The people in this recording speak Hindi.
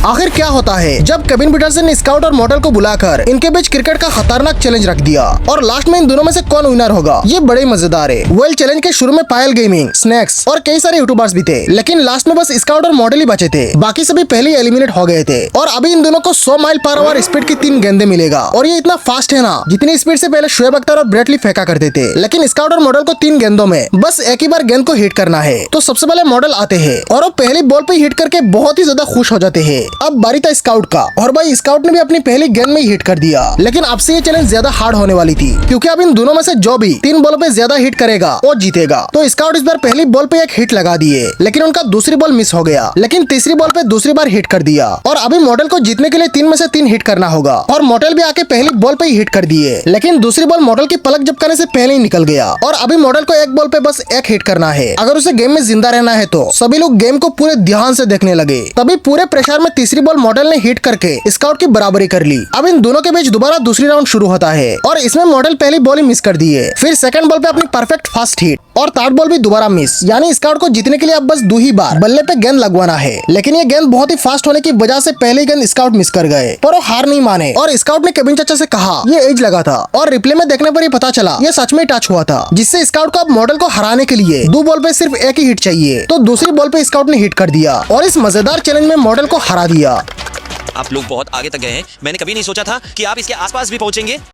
आखिर क्या होता है जब केविन पीटरसन ने स्काउट और मॉडल को बुलाकर इनके बीच क्रिकेट का खतरनाक चैलेंज रख दिया और लास्ट में इन दोनों में से कौन विनर होगा, ये बड़े मजेदार है। वेल, चैलेंज के शुरू में पायल गेमिंग, स्नैक्स और कई सारे यूट्यूबर्स भी थे, लेकिन लास्ट में बस स्काउट और मॉडल ही बचे थे। बाकी सभी पहले ही एलिमिनेट हो गए थे और अभी इन दोनों को 100 माइल पर आवर स्पीड की 3 गेंदे मिलेगा और ये इतना फास्ट है ना, जितनी स्पीड से पहले शोएब अख्तर और ब्रेट ली फेंका करते थे। लेकिन स्काउट और मॉडल को 3 गेंदों में बस एक ही बार गेंद को हिट करना है। तो सबसे पहले मॉडल आते हैं और वो पहली बॉल पे हिट करके बहुत ही ज्यादा खुश हो जाते हैं। अब बारी था स्काउट का और भाई स्काउट ने भी अपनी पहली गेंद में ही हिट कर दिया। लेकिन अब से ये चैलेंज ज्यादा हार्ड होने वाली थी, क्योंकि अब इन दोनों में से जो भी 3 बॉलों पे ज्यादा हिट करेगा वो जीतेगा। तो स्काउट इस बार पहली बॉल पे एक हिट लगा दिए, लेकिन उनका दूसरी बॉल मिस हो गया। लेकिन तीसरी बॉल पे दूसरी बार हिट कर दिया और अभी मॉडल को जीतने के लिए 3 में से 3 हिट करना होगा। और मॉडल भी आके पहली बॉल पे ही हिट कर दिए, लेकिन दूसरी बॉल मॉडल की पलक झपकाने से पहले ही निकल गया। और अभी मॉडल को एक बॉल पे बस एक हिट करना है अगर उसे गेम में जिंदा रहना है। तो सभी लोग गेम को पूरे ध्यान से देखने लगे। तभी पूरे प्रेशर में तीसरी बॉल मॉडल ने हिट करके स्काउट की बराबरी कर ली। अब इन दोनों के बीच दोबारा दूसरी राउंड शुरू होता है और इसमें मॉडल पहली बॉल ही मिस कर दी है। फिर सेकंड बॉल पे अपनी परफेक्ट फर्स्ट हिट और थर्ड बॉल भी दोबारा मिस। यानी स्काउट को जीतने के लिए अब बस 2 ही बार बल्ले पे गेंद लगवाना है। लेकिन ये गेंद बहुत ही फास्ट होने की वजह से पहली गेंद स्काउट मिस कर गए, पर वो हार नहीं माने और स्काउट ने केविन चाचा से कहा ये एज लगा था और रिप्ले में देखने पर ही पता चला ये सच में टच हुआ था, जिससे स्काउट को अब मॉडल को हराने के लिए 2 बॉल पे सिर्फ एक ही हिट चाहिए। तो दूसरी बॉल पे स्काउट ने हिट कर दिया और इस मजेदार चैलेंज में मॉडल को हरा दिया। आप लोग बहुत आगे तक गए हैं, मैंने कभी नहीं सोचा था कि आप इसके आसपास भी पहुंचेंगे।